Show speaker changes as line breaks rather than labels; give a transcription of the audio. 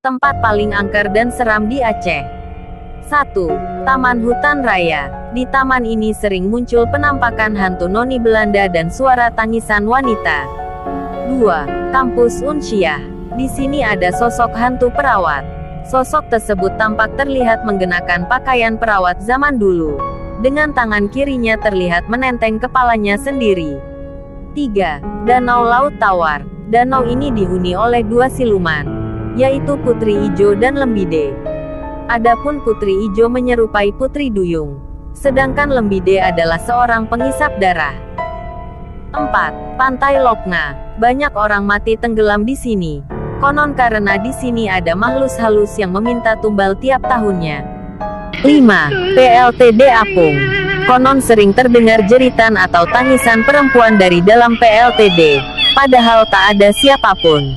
Tempat paling angker dan seram di Aceh. 1. Taman Hutan Raya. Di taman ini sering muncul penampakan hantu noni Belanda dan suara tangisan wanita. 2. Kampus Unsyah. Di sini ada sosok hantu perawat. Sosok tersebut tampak terlihat menggunakan pakaian perawat zaman dulu. Dengan tangan kirinya terlihat menenteng kepalanya sendiri. 3. Danau Laut Tawar. Danau ini dihuni oleh dua siluman, yaitu Putri Ijo dan Lembide. Adapun Putri Ijo menyerupai Putri Duyung, sedangkan Lembide adalah seorang pengisap darah. 4. Pantai Lokna. Banyak orang mati tenggelam di sini. Konon karena di sini ada makhluk halus yang meminta tumbal tiap tahunnya. 5. PLTD Apung. Konon sering terdengar jeritan atau tangisan perempuan dari dalam PLTD, padahal tak ada siapapun.